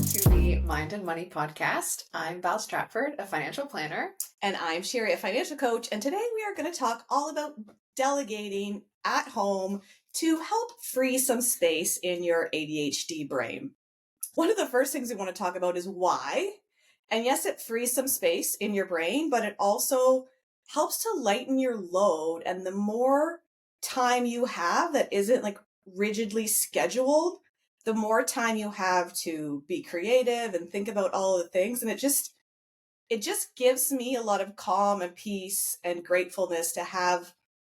to the Mind and Money podcast. I'm Val Stratford, a financial planner. And I'm Sherry, a financial coach. And today we are going to talk all about delegating at home to help free some space in your ADHD brain. One of the first things we want to talk about is why. And yes, it frees some space in your brain, but it also helps to lighten your load. And the more time you have that isn't like rigidly scheduled, the more time you have to be creative and think about all the things. And it just gives me a lot of calm and peace and gratefulness to have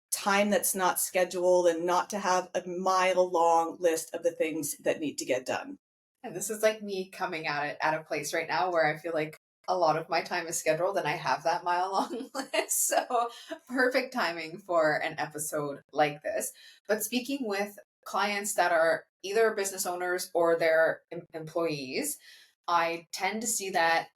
time that's not scheduled and not to have a mile long list of the things that need to get done. And this is like me coming at it at a place right now where I feel like a lot of my time is scheduled and I have that mile long list. So perfect timing for an episode like this. But speaking with clients that are either business owners or their employees, I tend to see that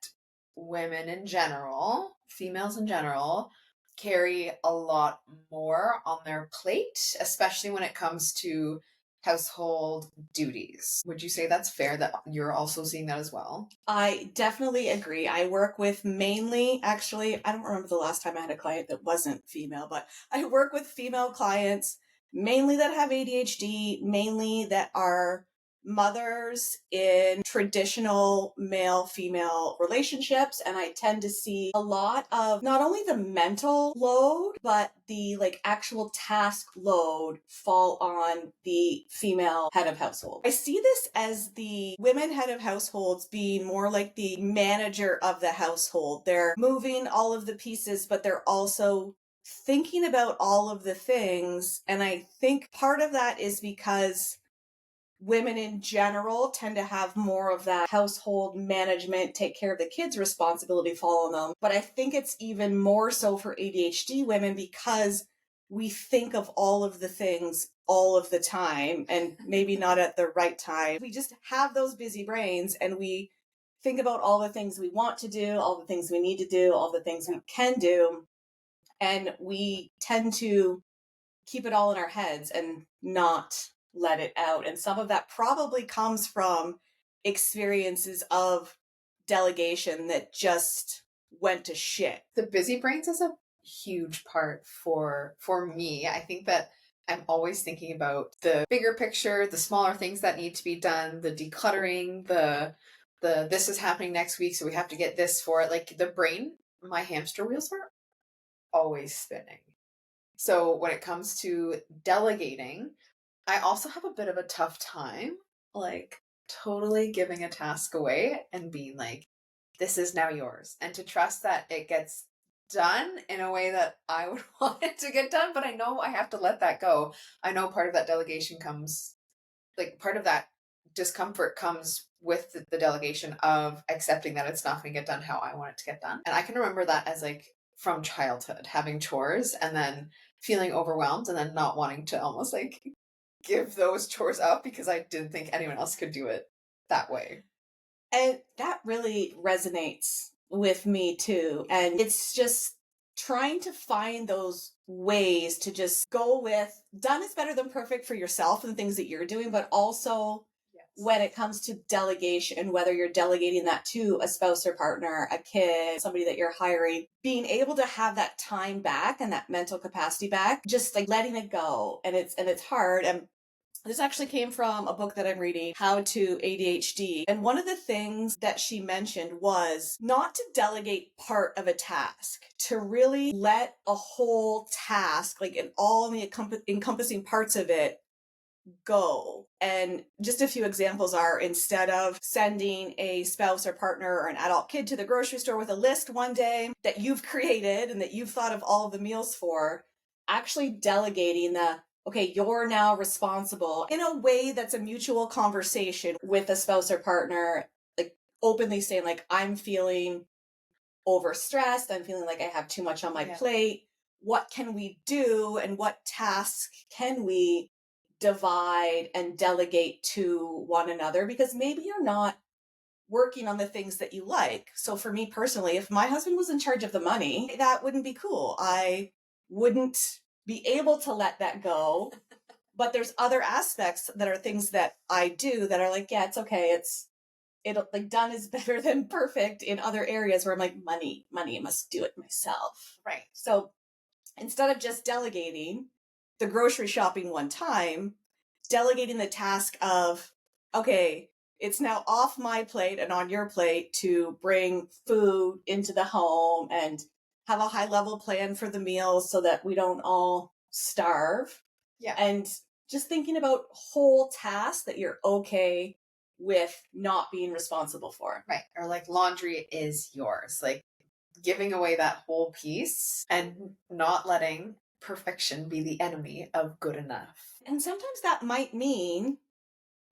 women in general, females in general, carry a lot more on their plate, especially when it comes to household duties. Would you say that's fair that you're also seeing that as well? I definitely agree. I work with actually, I don't remember the last time I had a client that wasn't female, but I work with female clients mainly that have ADHD, mainly that are mothers in traditional male-female relationships. And I tend to see a lot of not only the mental load, but the actual task load fall on the female head of household. I see this as the women head of households being more like the manager of the household. They're moving all of the pieces, but they're also thinking about all of the things. And I think part of that is because women in general tend to have more of that household management, take care of the kids responsibility fall on them. But I think it's even more so for ADHD women because we think of all of the things all of the time and maybe not at the right time. We just have those busy brains and we think about all the things we want to do, all the things we need to do, all the things we can do. And we tend to keep it all in our heads and not let it out. And some of that probably comes from experiences of delegation that just went to shit. The busy brains is a huge part for me. I think that I'm always thinking about the bigger picture, the smaller things that need to be done, the decluttering, the this is happening next week, so we have to get this for it. Like the brain, my hamster wheels are always spinning. So when it comes to delegating, I also have a bit of a tough time, like totally giving a task away and being like, this is now yours. And to trust that it gets done in a way that I would want it to get done. But I know I have to let that go. I know part of that delegation comes, like part of that discomfort comes with the delegation of accepting that it's not going to get done how I want it to get done. And I can remember that as like from childhood, having chores and then feeling overwhelmed and then not wanting to almost like give those chores up because I didn't think anyone else could do it that way. And that really resonates with me too. And it's just trying to find those ways to just go with done is better than perfect for yourself and the things that you're doing, but also when it comes to delegation, whether you're delegating that to a spouse or partner, a kid, somebody that you're hiring, being able to have that time back and that mental capacity back, just like letting it go. And it's hard. And this actually came from a book that I'm reading, How to ADHD. And one of the things that she mentioned was not to delegate part of a task, to really let a whole task, like in all the encompassing parts of it, go. And just a few examples are instead of sending a spouse or partner or an adult kid to the grocery store with a list one day that you've created and that you've thought of all of the meals for, actually delegating okay, you're now responsible in a way that's a mutual conversation with a spouse or partner, like openly saying like, I'm feeling overstressed. I'm feeling like I have too much on my plate. What can we do? And what tasks can we divide and delegate to one another? Because maybe you're not working on the things that you like. So for me personally, if my husband was in charge of the money, that wouldn't be cool. I wouldn't be able to let that go. But there's other aspects that are things that I do that are like, yeah, it's okay. it'll like done is better than perfect in other areas where I'm like, money, I must do it myself. Right. So instead of just delegating the grocery shopping one time, delegating the task of, okay, it's now off my plate and on your plate to bring food into the home and have a high level plan for the meals so that we don't all starve. Yeah. And just thinking about whole tasks that you're okay with not being responsible for. Right. Or like laundry is yours. Like giving away that whole piece and not letting perfection be the enemy of good enough. And sometimes that might mean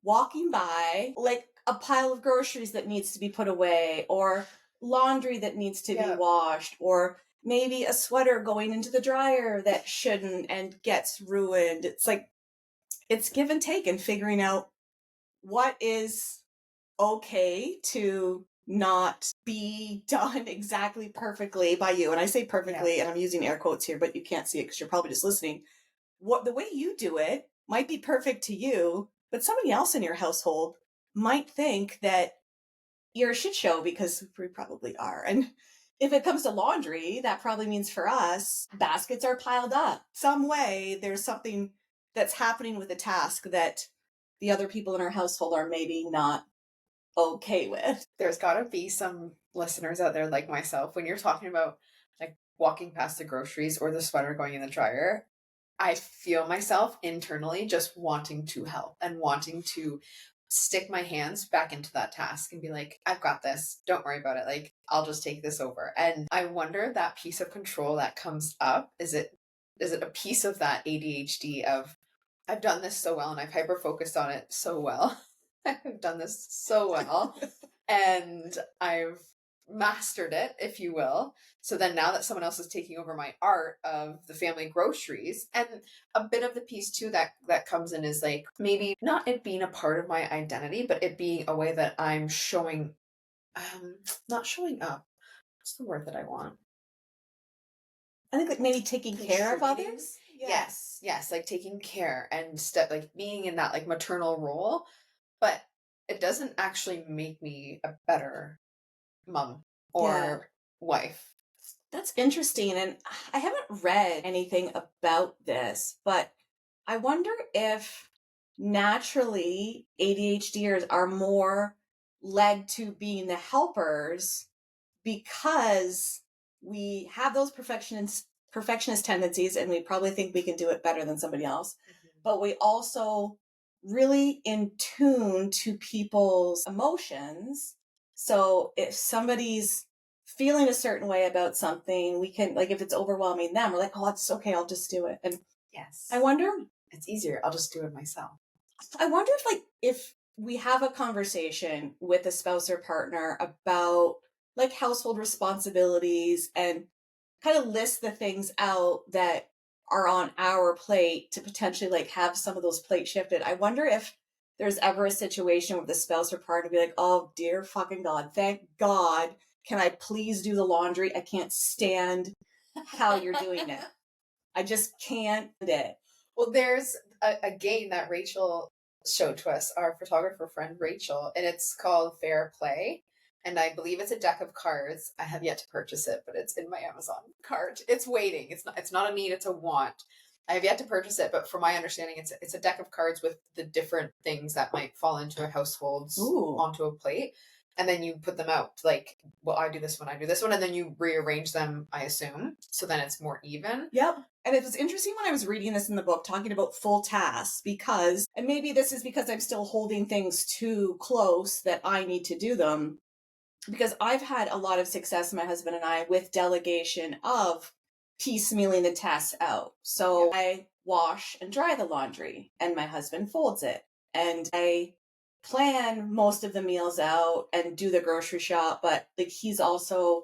walking by like a pile of groceries that needs to be put away, or laundry that needs to be washed, or maybe a sweater going into the dryer that shouldn't and gets ruined. It's like, it's give and take and figuring out what is okay to not be done exactly perfectly by you. And I say perfectly, and I'm using air quotes here, but you can't see it because you're probably just listening. What the way you do it might be perfect to you, but somebody else in your household might think that you're a shit show, because we probably are. And if it comes to laundry, that probably means for us, baskets are piled up. Some way there's something that's happening with the task that the other people in our household are maybe not okay with. There's got to be some listeners out there like myself when you're talking about like walking past the groceries or the sweater going in the dryer. I feel myself internally just wanting to help and wanting to stick my hands back into that task and be like, I've got this. Don't worry about it. Like, I'll just take this over. And I wonder that piece of control that comes up, is it a piece of that ADHD of I've done this so well and I've hyper focused on it so well. I've done this so well and I've mastered it, if you will. So then now that someone else is taking over my art of the family groceries, and a bit of the piece too that comes in is like maybe not it being a part of my identity, but it being a way that I'm showing, not showing up. What's the word that I want? I think like maybe taking care of others. Yes, like taking care and like being in that like maternal role, but it doesn't actually make me a better mom or wife. That's interesting. And I haven't read anything about this, but I wonder if naturally ADHDers are more led to being the helpers because we have those perfectionist tendencies, and we probably think we can do it better than somebody else. But we also really in tune to people's emotions. So if somebody's feeling a certain way about something, we can, like, if it's overwhelming them, we're like, oh, it's okay, I'll just do it. And yes, I wonder, it's easier. I'll just do it myself. I wonder if we have a conversation with a spouse or partner about like household responsibilities and kind of list the things out that are on our plate to potentially like have some of those plates shifted. I wonder if there's ever a situation where the spouse or partner be like, oh dear fucking God, thank God, can I please do the laundry? I can't stand how you're doing it. I just can't do it. Well, there's a game that Rachel showed to us, our photographer friend Rachel, and it's called Fair Play. And I believe it's a deck of cards. I have yet to purchase it, but it's in my Amazon cart. It's waiting. It's not a need, it's a want. I have yet to purchase it, but from my understanding, it's a deck of cards with the different things that might fall into a household's onto a plate. And then you put them out, like, well, I do this one, and then you rearrange them, I assume. So then it's more even. Yep. And it was interesting when I was reading this in the book, talking about full tasks, because, and maybe this is because I'm still holding things too close that I need to do them, because I've had a lot of success, my husband and I, with delegation of piecemealing the tasks out. So I wash and dry the laundry and my husband folds it. And I plan most of the meals out and do the grocery shop, but like he's also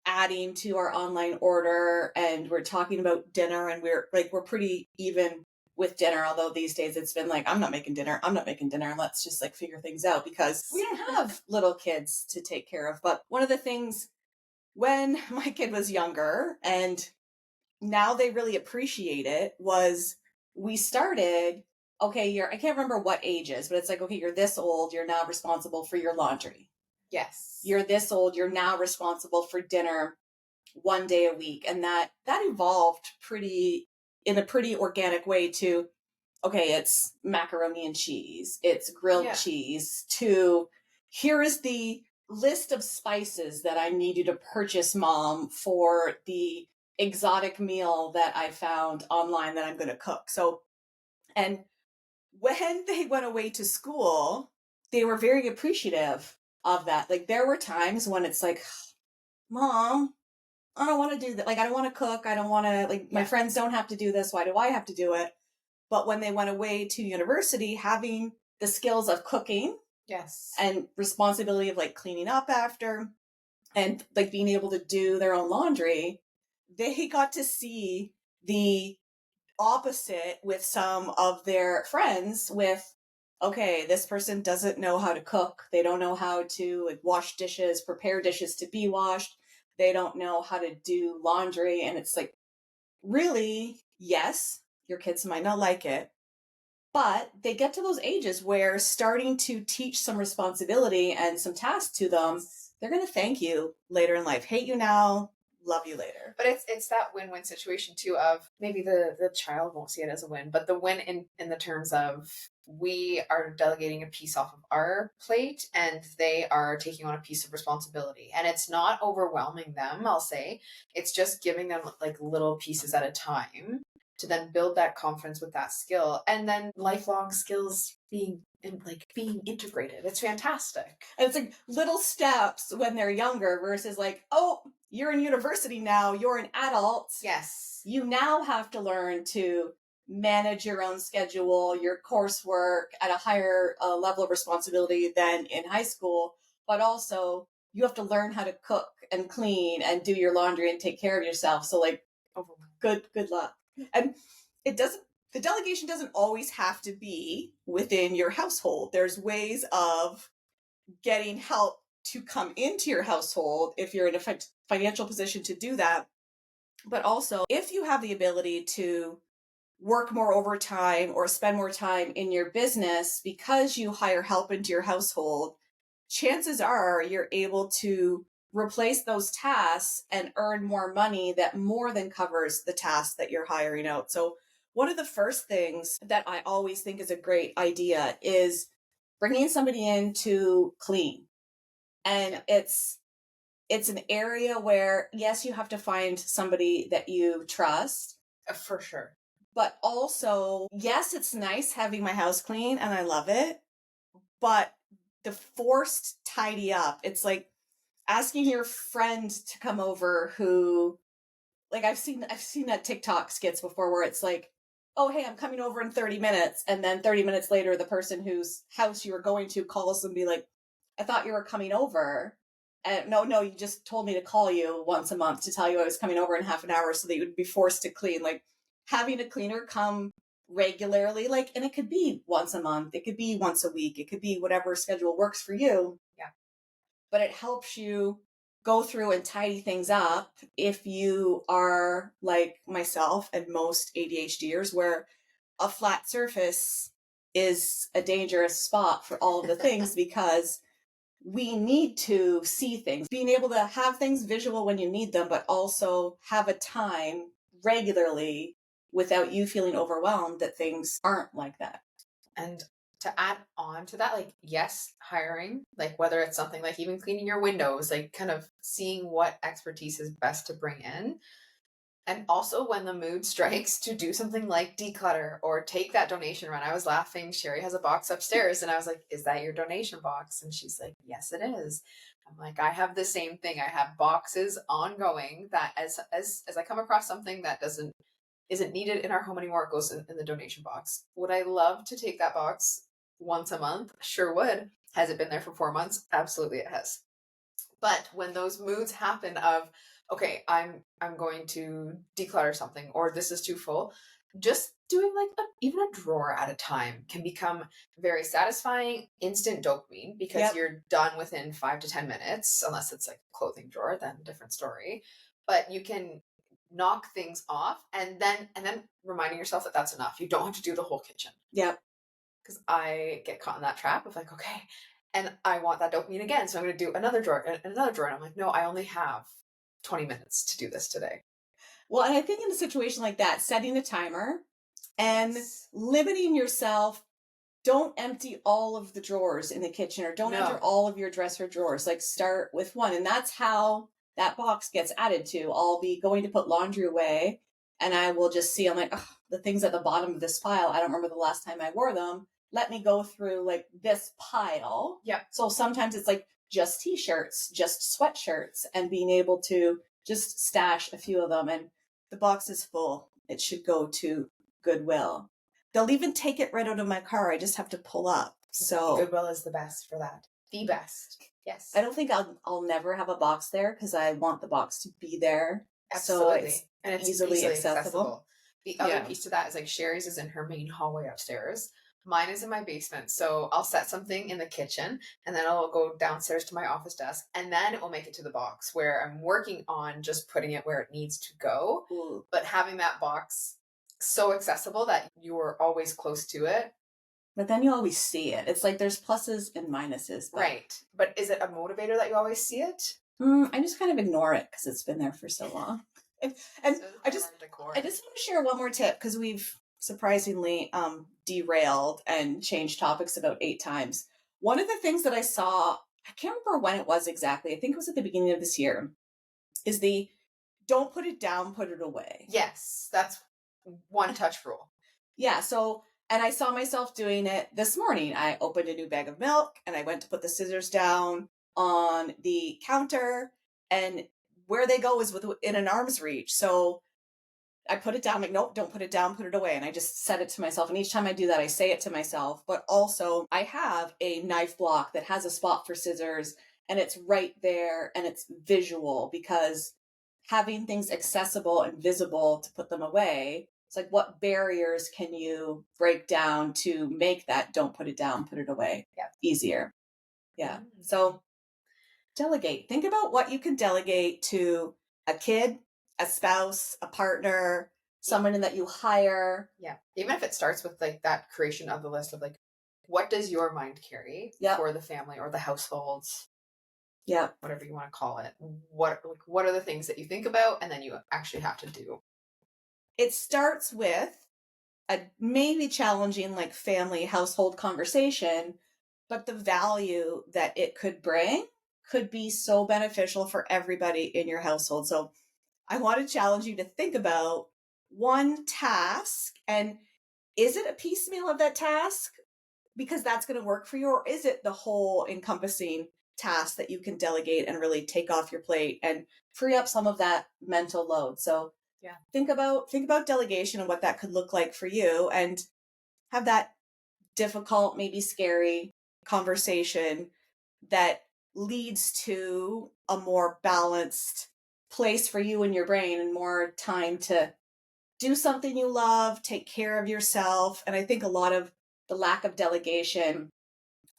adding to our online order, and we're talking about dinner, and we're pretty even with dinner, although these days it's been like, I'm not making dinner, let's just like figure things out, because we don't have little kids to take care of. But one of the things when my kid was younger, and now they really appreciate it, was we started okay, I can't remember what ages, but it's like, okay, you're this old, you're now responsible for your laundry. Yes. You're this old, you're now responsible for dinner one day a week. And that evolved pretty in a pretty organic way to, okay, it's macaroni and cheese, it's grilled Yeah. cheese, to here is the list of spices that I need you to purchase, mom, for the exotic meal that I found online that I'm going to cook. So, and when they went away to school, they were very appreciative of that. Like there were times when it's like, mom, I don't want to do that. Like, I don't want to cook. I don't want to, like, my Yeah. friends don't have to do this. Why do I have to do it? But when they went away to university, having the skills of cooking Yes. and responsibility of like cleaning up after and like being able to do their own laundry, they got to see the opposite with some of their friends with, okay, this person doesn't know how to cook, they don't know how to like wash dishes, prepare dishes to be washed, they don't know how to do laundry. And it's like, really, yes, your kids might not like it, but they get to those ages where starting to teach some responsibility and some tasks to them, Yes. they're going to thank you later in life. Hate you now, love you later. But it's that win-win situation too, of maybe the child won't see it as a win, but the win in the terms of we are delegating a piece off of our plate and they are taking on a piece of responsibility. And it's not overwhelming them, I'll say. It's just giving them like little pieces at a time to then build that confidence with that skill, and then lifelong skills being integrated. It's fantastic. And it's like little steps when they're younger versus like, oh, you're in university now, you're an adult. Yes. You now have to learn to manage your own schedule, your coursework at a higher level of responsibility than in high school. But also, you have to learn how to cook and clean and do your laundry and take care of yourself. So, like, good luck. And it doesn't. The delegation doesn't always have to be within your household. There's ways of getting help to come into your household if you're in a financial position to do that. But also, if you have the ability to work more overtime or spend more time in your business because you hire help into your household, chances are you're able to replace those tasks and earn more money that more than covers the tasks that you're hiring out. So, one of the first things that I always think is a great idea is bringing somebody in to clean. And Yeah. it's an area where, yes, you have to find somebody that you trust, For sure. but also, yes, it's nice having my house clean and I love it, but the forced tidy up, it's like asking your friend to come over who, like, I've seen that TikTok skits before where it's like, oh, hey, I'm coming over in 30 minutes. And then 30 minutes later, the person whose house you were going to calls and be like, I thought you were coming over. And no, you just told me to call you once a month to tell you I was coming over in half an hour so that you would be forced to clean. Like having a cleaner come regularly, like, and it could be once a month, it could be once a week, it could be whatever schedule works for you. Yeah. But it helps you go through and tidy things up if you are like myself and most ADHDers, where a flat surface is a dangerous spot for all of the things because we need to see things. Being able to have things visual when you need them, but also have a time regularly without you feeling overwhelmed that things aren't like that. And to add on to that, like, yes, hiring, like whether it's something like even cleaning your windows, like kind of seeing what expertise is best to bring in. And also when the mood strikes to do something like declutter or take that donation run. I was laughing. Sherry has a box upstairs and I was like, is that your donation box? And she's like, yes, it is. I'm like, I have the same thing. I have boxes ongoing that as I come across something that isn't needed in our home anymore, it goes in the donation box. Would I love to take that box once a month? Sure would. Has it been there for 4 months? Absolutely it has. But when those moods happen of, okay, I'm going to declutter something or this is too full, just doing like even a drawer at a time can become very satisfying, instant dopamine because Yep. you're done within 5 to 10 minutes, unless it's like a clothing drawer, then different story. But you can knock things off and then reminding yourself that that's enough. You don't have to do the whole kitchen. Yep. because I get caught in that trap of like, okay, and I want that dopamine again. So I'm going to do another drawer and another drawer. And I'm like, no, I only have 20 minutes to do this today. Well, and I think in a situation like that, setting a timer and Yes. limiting yourself, don't empty all of the drawers in the kitchen or don't enter all of your dresser drawers. Like start with one. And that's how that box gets added to. I'll be going to put laundry away and I will just see, I'm like, oh, the things at the bottom of this pile, I don't remember the last time I wore them. Let me go through like this pile. Yeah. So sometimes it's like just t-shirts, just sweatshirts, and being able to just stash a few of them. And the box is full. It should go to Goodwill. They'll even take it right out of my car. I just have to pull up. So Goodwill is the best for that. The best. Yes. I don't think I'll never have a box there because I want the box to be there. Absolutely. So and it's easily accessible. The other piece to that is like Sherry's is in her main hallway upstairs. Mine is in my basement. So I'll set something in the kitchen and then I'll go downstairs to my office desk and then it will make it to the box where I'm working on just putting it where it needs to go. Ooh. But having that box so accessible that you're always close to it. But then you always see it. It's like there's pluses and minuses. Right. But is it a motivator that you always see it? I just kind of ignore it because it's been there for so long. And So I just want to share one more tip because we've surprisingly derailed and changed topics about 8 times. One of the things that I saw, I can't remember when it was exactly, I think it was at the beginning of this year, is the don't put it down, put it away. Yes, that's one touch rule. Yeah, so, and I saw myself doing it this morning. I opened a new bag of milk and I went to put the scissors down on the counter and where they go is within an arm's reach. So I put it down, like, nope, don't put it down, put it away. And I just said it to myself. And each time I do that, I say it to myself. But also I have a knife block that has a spot for scissors and it's right there and it's visual because having things accessible and visible to put them away, it's like, what barriers can you break down to make that don't put it down, put it away easier? Yeah. So delegate. Think about what you can delegate to a kid, a spouse, a partner, someone that you hire. Yeah. Even if it starts with like that creation of the list of like, what does your mind carry for the family or the households? Yeah. Whatever you want to call it. What are the things that you think about and then you actually have to do? It starts with a maybe challenging like family household conversation, but the value that it could bring could be so beneficial for everybody in your household. So I want to challenge you to think about one task and is it a piecemeal of that task because that's going to work for you, or is it the whole encompassing task that you can delegate and really take off your plate and free up some of that mental load? So think about delegation and what that could look like for you and have that difficult, maybe scary conversation that leads to a more balanced place for you in your brain and more time to do something you love, take care of yourself. And I think a lot of the lack of delegation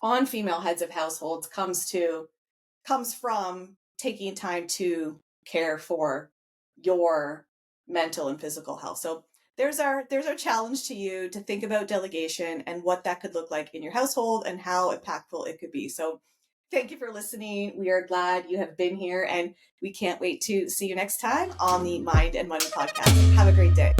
on female heads of households comes from taking time to care for your mental and physical health. So there's our challenge to you to think about delegation and what that could look like in your household and how impactful it could be. So thank you for listening. We are glad you have been here and we can't wait to see you next time on the Mind and Money podcast. Have a great day.